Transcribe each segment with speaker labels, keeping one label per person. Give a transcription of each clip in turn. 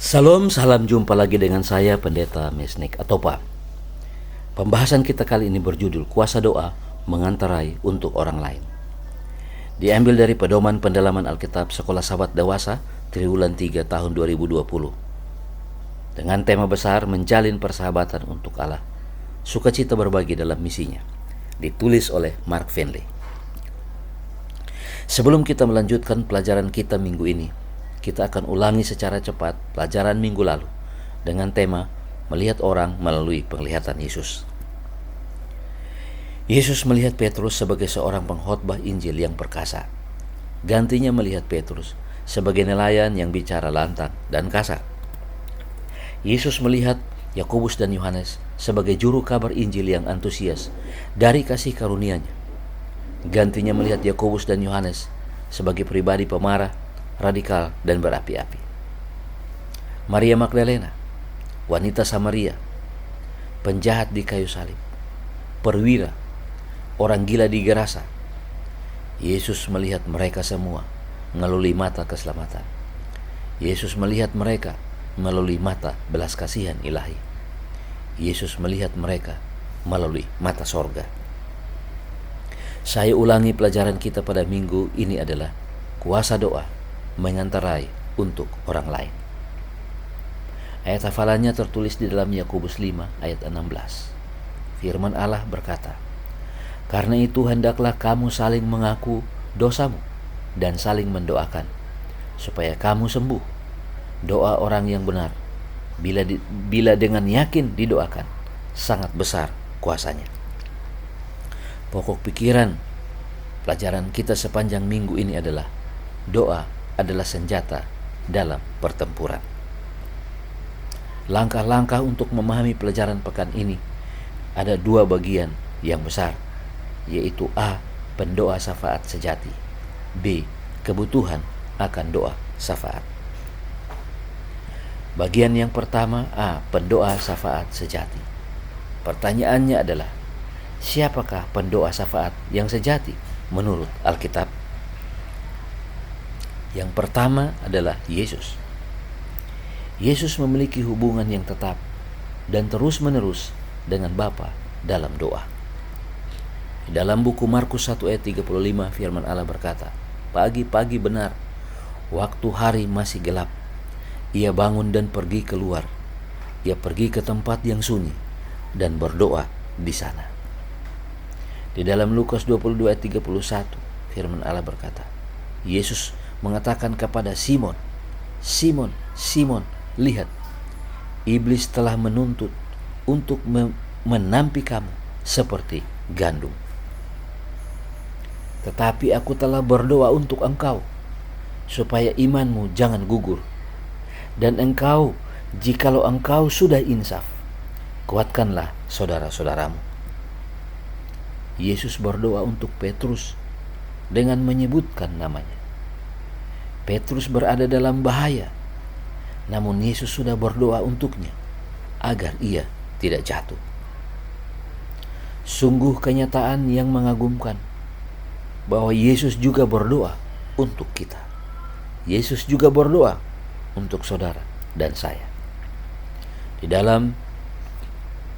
Speaker 1: Salam, salam jumpa lagi dengan saya Pendeta Mesnik Atopa. Pembahasan kita kali ini berjudul Kuasa Doa Mengantarai untuk Orang Lain. Diambil dari pedoman pendalaman Alkitab Sekolah Sahabat Dewasa Triwulan 3 tahun 2020. Dengan tema besar menjalin persahabatan untuk Allah, sukacita berbagi dalam misinya. Ditulis oleh Mark Finley. Sebelum kita melanjutkan pelajaran kita minggu ini, kita akan ulangi secara cepat pelajaran minggu lalu dengan tema melihat orang melalui penglihatan Yesus. Yesus melihat Petrus sebagai seorang pengkhotbah Injil yang perkasa. Gantinya melihat Petrus sebagai nelayan yang bicara lantang dan kasar. Yesus melihat Yakobus dan Yohanes sebagai juru kabar Injil yang antusias dari kasih karunia-Nya. Gantinya melihat Yakobus dan Yohanes sebagai pribadi pemarah, radikal, dan berapi-api. Maria Magdalena, wanita Samaria, penjahat di kayu salib, perwira, orang gila di Gerasa. Yesus melihat mereka semua melalui mata keselamatan. Yesus melihat mereka melalui mata belas kasihan ilahi. Yesus melihat mereka melalui mata sorga. Saya ulangi pelajaran kita pada minggu ini adalah kuasa doa mengantarai untuk orang lain. Ayat hafalannya tertulis di dalam Yakobus 5 ayat 16. Firman Allah berkata, "Karena itu hendaklah kamu saling mengaku dosamu dan saling mendoakan, supaya kamu sembuh. Doa orang yang benar, bila dengan yakin didoakan, sangat besar kuasanya." Pokok pikiran pelajaran kita sepanjang minggu ini adalah doa adalah senjata dalam pertempuran. Langkah-langkah untuk memahami pelajaran pekan ini ada dua bagian yang besar, yaitu A. Pendoa syafaat sejati, B. Kebutuhan akan doa syafaat. Bagian yang pertama, A. Pendoa syafaat sejati. Pertanyaannya adalah, siapakah pendoa syafaat yang sejati menurut Alkitab? Yang pertama adalah Yesus. Yesus memiliki hubungan yang tetap dan terus-menerus dengan Bapa dalam doa. Di dalam buku Markus 1 ayat 35 firman Allah berkata, "Pagi-pagi benar, waktu hari masih gelap, ia bangun dan pergi keluar. Ia pergi ke tempat yang sunyi dan berdoa di sana." Di dalam Lukas 22 ayat 31 firman Allah berkata, Yesus mengatakan kepada Simon, "Simon, Simon, lihat, iblis telah menuntut untuk menampi kamu seperti gandum. Tetapi aku telah berdoa untuk engkau, supaya imanmu jangan gugur. Dan engkau, jikalau engkau sudah insaf, kuatkanlah saudara-saudaramu." Yesus berdoa untuk Petrus dengan menyebutkan namanya. Petrus berada dalam bahaya, namun Yesus sudah berdoa untuknya agar ia tidak jatuh. Sungguh kenyataan yang mengagumkan bahwa Yesus juga berdoa untuk kita. Yesus juga berdoa untuk saudara dan saya. Di dalam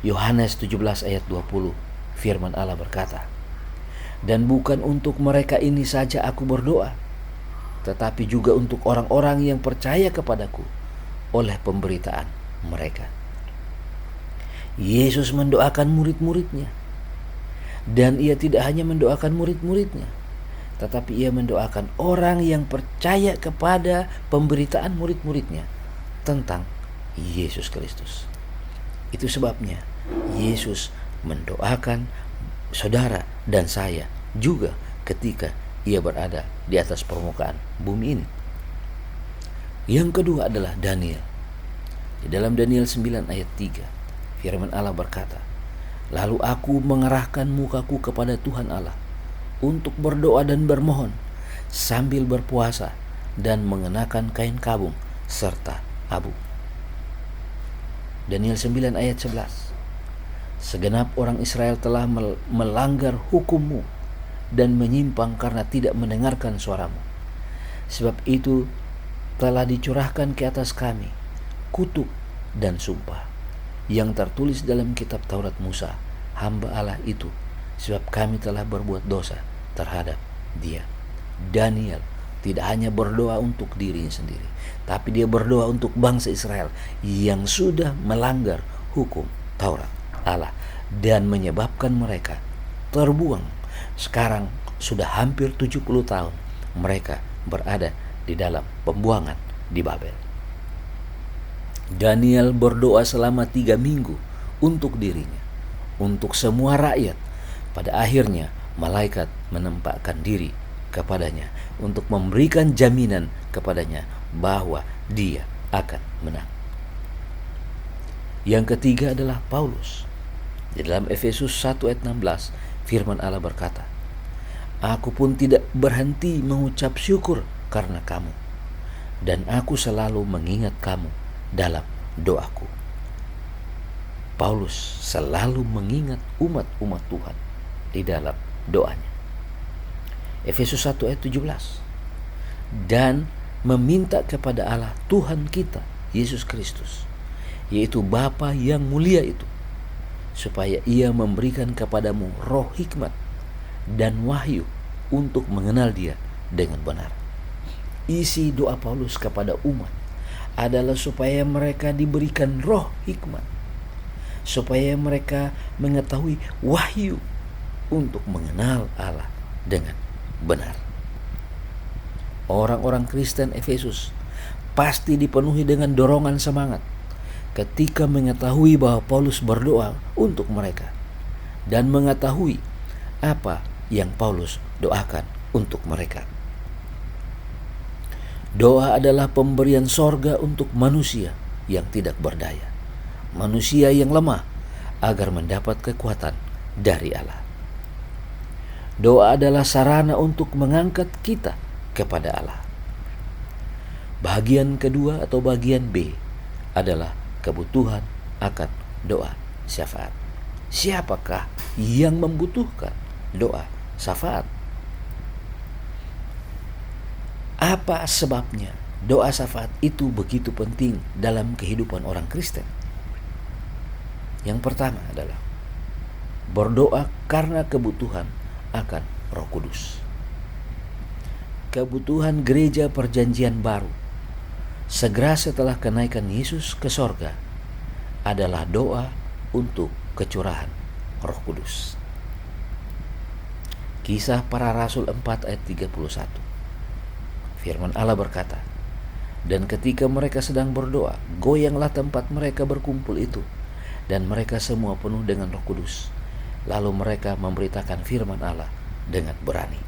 Speaker 1: Yohanes 17 ayat 20 firman Allah berkata, "Dan bukan untuk mereka ini saja aku berdoa, tetapi juga untuk orang-orang yang percaya kepadaku oleh pemberitaan mereka." Yesus mendoakan murid-muridnya. Dan ia tidak hanya mendoakan murid-muridnya, tetapi ia mendoakan orang yang percaya kepada pemberitaan murid-muridnya tentang Yesus Kristus. Itu sebabnya Yesus mendoakan saudara dan saya juga ketika ia berada di atas permukaan bumi ini. Yang kedua adalah Daniel. Di dalam Daniel 9 ayat 3, firman Allah berkata, "Lalu aku mengerahkan mukaku kepada Tuhan Allah untuk berdoa dan bermohon sambil berpuasa dan mengenakan kain kabung serta abu." Daniel 9 ayat 11, "Segenap orang Israel telah melanggar hukum-Mu dan menyimpang karena tidak mendengarkan suaramu. Sebab itu telah dicurahkan ke atas kami kutuk dan sumpah yang tertulis dalam kitab Taurat Musa, hamba Allah itu, sebab kami telah berbuat dosa terhadap dia. Daniel tidak hanya berdoa untuk dirinya sendiri, tapi dia berdoa untuk bangsa Israel yang sudah melanggar hukum Taurat Allah dan menyebabkan mereka terbuang. Sekarang sudah hampir 70 tahun mereka berada di dalam pembuangan di Babel. Daniel berdoa selama 3 minggu untuk dirinya, untuk semua rakyat. Pada akhirnya malaikat menempatkan diri kepadanya untuk memberikan jaminan kepadanya bahwa dia akan menang. Yang ketiga adalah Paulus. Di dalam Efesus 1 ayat 16, firman Allah berkata, "Aku pun tidak berhenti mengucap syukur karena kamu, dan aku selalu mengingat kamu dalam doaku." Paulus selalu mengingat umat-umat Tuhan di dalam doanya. Efesus 1 ayat 17. Dan meminta kepada Allah Tuhan kita, Yesus Kristus, yaitu Bapa yang mulia itu, supaya ia memberikan kepadamu roh hikmat dan wahyu untuk mengenal dia dengan benar. Isi doa Paulus kepada umat adalah supaya mereka diberikan roh hikmat, supaya mereka mengetahui wahyu untuk mengenal Allah dengan benar. Orang-orang Kristen Efesus pasti dipenuhi dengan dorongan semangat ketika mengetahui bahwa Paulus berdoa untuk mereka dan mengetahui apa yang Paulus doakan untuk mereka. Doa adalah pemberian sorga untuk manusia yang tidak berdaya, manusia yang lemah, agar mendapat kekuatan dari Allah. Doa adalah sarana untuk mengangkat kita kepada Allah. Bagian kedua atau bagian B adalah kebutuhan akan doa syafaat. Siapakah yang membutuhkan doa syafaat? Apa sebabnya doa syafaat itu begitu penting dalam kehidupan orang Kristen? Yang pertama adalah berdoa karena kebutuhan akan Roh Kudus. Kebutuhan gereja perjanjian baru segera setelah kenaikan Yesus ke sorga adalah doa untuk kecurahan Roh Kudus. Kisah Para Rasul 4 ayat 31. Firman Allah berkata, "Dan ketika mereka sedang berdoa, goyanglah tempat mereka berkumpul itu, dan mereka semua penuh dengan Roh Kudus. Lalu mereka memberitakan firman Allah dengan berani."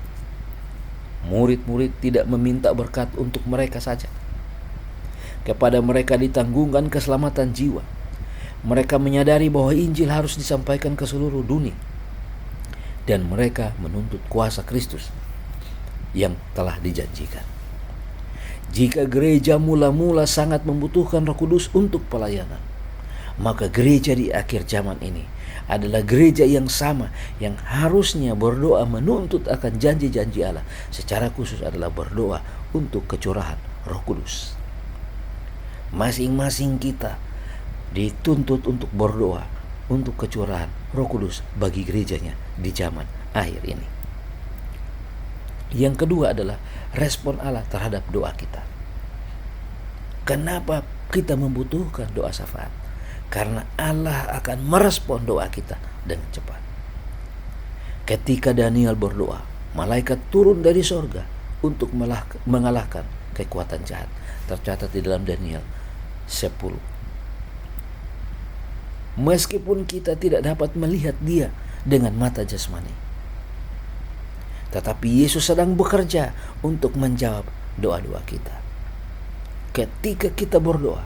Speaker 1: Murid-murid tidak meminta berkat untuk mereka saja. Kepada mereka ditanggungkan keselamatan jiwa. Mereka menyadari bahwa Injil harus disampaikan ke seluruh dunia. Dan mereka menuntut kuasa Kristus yang telah dijanjikan. Jika gereja mula-mula sangat membutuhkan Roh Kudus untuk pelayanan, maka gereja di akhir zaman ini adalah gereja yang sama yang harusnya berdoa menuntut akan janji-janji Allah. Secara khusus adalah berdoa untuk kecurahan Roh Kudus. Masing-masing kita dituntut untuk berdoa untuk kecurahan Roh Kudus bagi gerejanya di zaman akhir ini. Yang kedua adalah respon Allah terhadap doa kita. Kenapa kita membutuhkan doa syafaat? Karena Allah akan merespon doa kita dengan cepat. Ketika Daniel berdoa, malaikat turun dari sorga untuk mengalahkan kekuatan jahat. Tercatat di dalam Daniel 10. Meskipun kita tidak dapat melihat dia dengan mata jasmani, tetapi Yesus sedang bekerja untuk menjawab doa-doa kita. Ketika kita berdoa,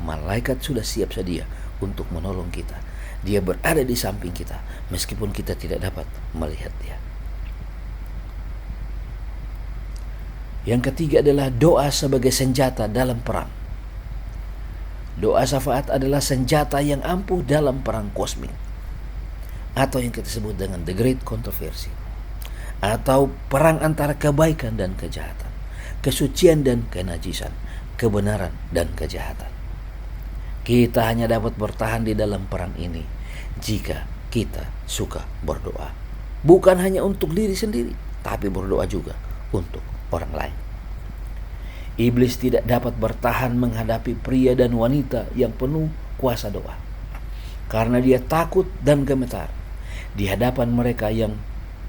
Speaker 1: malaikat sudah siap sedia untuk menolong kita. Dia berada di samping kita meskipun kita tidak dapat melihat dia. Yang ketiga adalah doa sebagai senjata dalam perang. Doa syafaat adalah senjata yang ampuh dalam perang kosmik, atau yang kita sebut dengan The Great Controversy, atau perang antara kebaikan dan kejahatan, kesucian dan kenajisan, kebenaran dan kejahatan. Kita hanya dapat bertahan di dalam perang ini jika kita suka berdoa. Bukan hanya untuk diri sendiri, tapi berdoa juga untuk orang lain. Iblis tidak dapat bertahan menghadapi pria dan wanita yang penuh kuasa doa, karena dia takut dan gemetar di hadapan mereka yang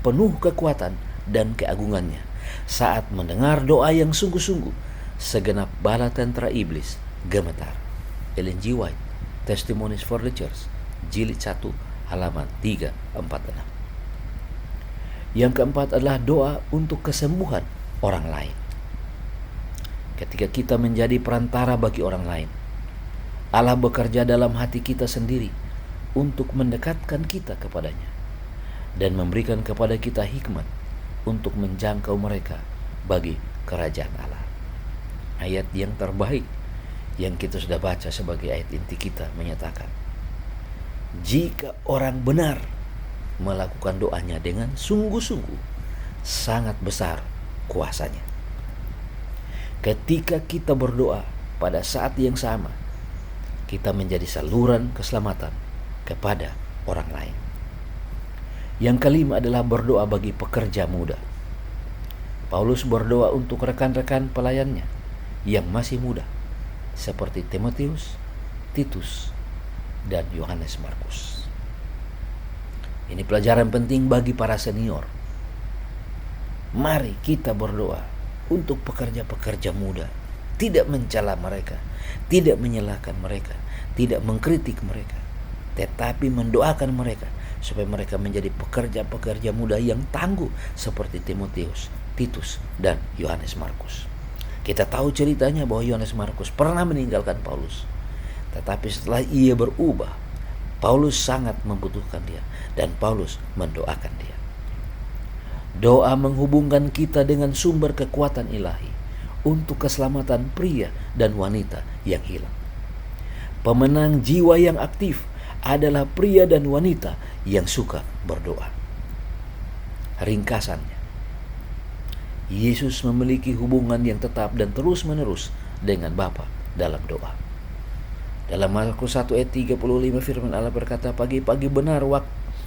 Speaker 1: penuh kekuatan dan keagungannya. Saat mendengar doa yang sungguh-sungguh, segenap bala tentara iblis gemetar. Ellen G. White, Testimonies for the Church, jilid 1, halaman 346. Yang keempat adalah doa untuk kesembuhan orang lain. Ketika kita menjadi perantara bagi orang lain, Allah bekerja dalam hati kita sendiri untuk mendekatkan kita kepadanya dan memberikan kepada kita hikmat untuk menjangkau mereka bagi kerajaan Allah. Ayat yang terbaik yang kita sudah baca sebagai ayat inti kita menyatakan, jika orang benar melakukan doanya dengan sungguh-sungguh, sangat besar kuasanya. Ketika kita berdoa pada saat yang sama, kita menjadi saluran keselamatan kepada orang lain. Yang kelima adalah berdoa bagi pekerja muda. Paulus berdoa untuk rekan-rekan pelayannya yang masih muda, seperti Timotius, Titus, dan Yohanes Markus. Ini pelajaran penting bagi para senior. Mari kita berdoa untuk pekerja-pekerja muda, tidak mencela mereka, tidak menyalahkan mereka, tidak mengkritik mereka, tetapi mendoakan mereka supaya mereka menjadi pekerja-pekerja muda yang tangguh seperti Timotius, Titus, dan Yohanes Markus. Kita tahu ceritanya bahwa Yohanes Markus pernah meninggalkan Paulus, tetapi setelah ia berubah, Paulus sangat membutuhkan dia dan Paulus mendoakan dia. Doa menghubungkan kita dengan sumber kekuatan ilahi untuk keselamatan pria dan wanita yang hilang. Pemenang jiwa yang aktif adalah pria dan wanita yang suka berdoa. Ringkasannya, Yesus memiliki hubungan yang tetap dan terus-menerus dengan Bapa dalam doa. Dalam Markus 1 ayat 35 firman Allah berkata, pagi-pagi benar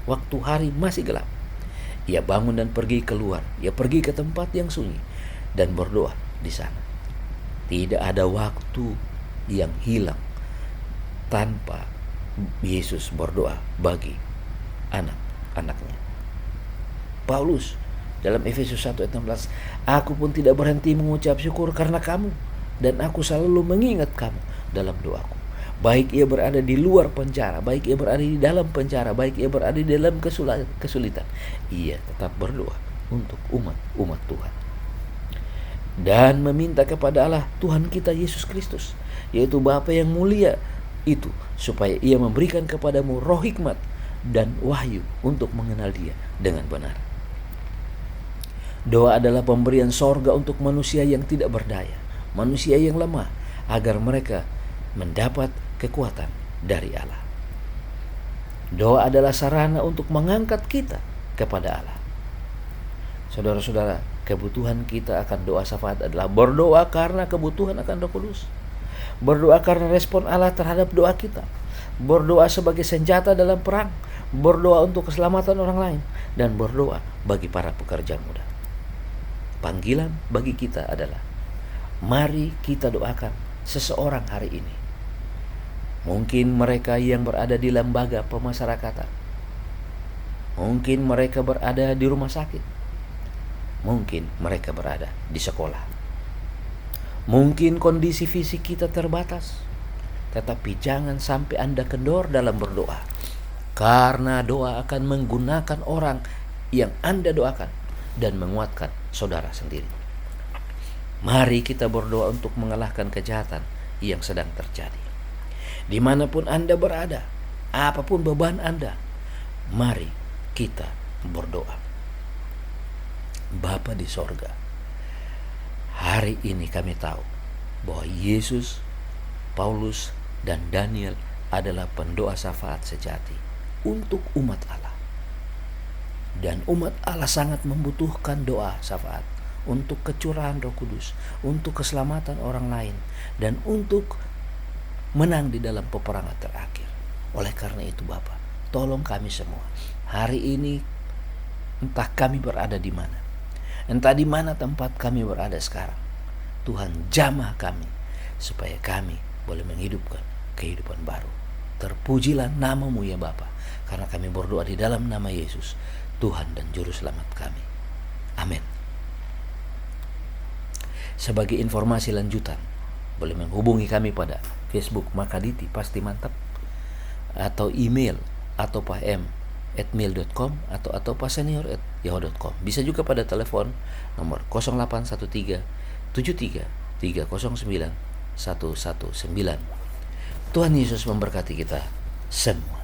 Speaker 1: waktu hari masih gelap, ia bangun dan pergi keluar. Ia pergi ke tempat yang sunyi dan berdoa di sana. Tidak ada waktu yang hilang tanpa Yesus berdoa bagi anak-anaknya. Paulus dalam Efesus 1 ayat 16, aku pun tidak berhenti mengucap syukur karena kamu, dan aku selalu mengingat kamu dalam doaku. Baik ia berada di luar penjara, baik ia berada di dalam penjara, baik ia berada di dalam kesulitan, ia tetap berdoa untuk umat Tuhan. Dan meminta kepada Allah Tuhan kita Yesus Kristus, yaitu Bapa yang mulia itu, supaya ia memberikan kepadamu roh hikmat dan wahyu untuk mengenal dia dengan benar. Doa adalah pemberian sorga untuk manusia yang tidak berdaya, manusia yang lemah, agar mereka mendapat kekuatan dari Allah. Doa adalah sarana untuk mengangkat kita kepada Allah. Saudara-saudara, kebutuhan kita akan doa syafaat adalah berdoa karena kebutuhan akan Roh Kudus. Berdoa karena respon Allah terhadap doa kita. Berdoa sebagai senjata dalam perang. Berdoa untuk keselamatan orang lain. Dan berdoa bagi para pekerja muda. Panggilan bagi kita adalah, mari kita doakan seseorang hari ini. Mungkin mereka yang berada di lembaga pemasyarakatan. Mungkin mereka berada di rumah sakit. Mungkin mereka berada di sekolah. Mungkin kondisi fisik kita terbatas. Tetapi jangan sampai Anda kendor dalam berdoa. Karena doa akan menggunakan orang yang Anda doakan dan menguatkan saudara sendiri. Mari kita berdoa untuk mengalahkan kejahatan yang sedang terjadi. Dimanapun Anda berada, apapun beban Anda, mari kita berdoa. Bapa di sorga, hari ini kami tahu bahwa Yesus, Paulus, dan Daniel adalah pendoa syafaat sejati untuk umat Allah. Dan umat Allah sangat membutuhkan doa syafaat untuk kecurahan Roh Kudus, untuk keselamatan orang lain, dan untuk menang di dalam peperangan terakhir. Oleh karena itu Bapa, tolong kami semua. Hari ini entah kami berada di mana, entah di mana tempat kami berada sekarang, Tuhan jamah kami supaya kami boleh menghidupkan kehidupan baru. Terpujilah nama-Mu ya Bapa, karena kami berdoa di dalam nama Yesus, Tuhan dan Juru Selamat kami. Amin. Sebagai informasi lanjutan, boleh menghubungi kami pada Facebook Makaditi Pasti Mantap, atau email atau pahem@mail.com atau pasenior@yahoo.com. Bisa juga pada telepon nomor 0813 73 309 119. Tuhan Yesus memberkati kita semua.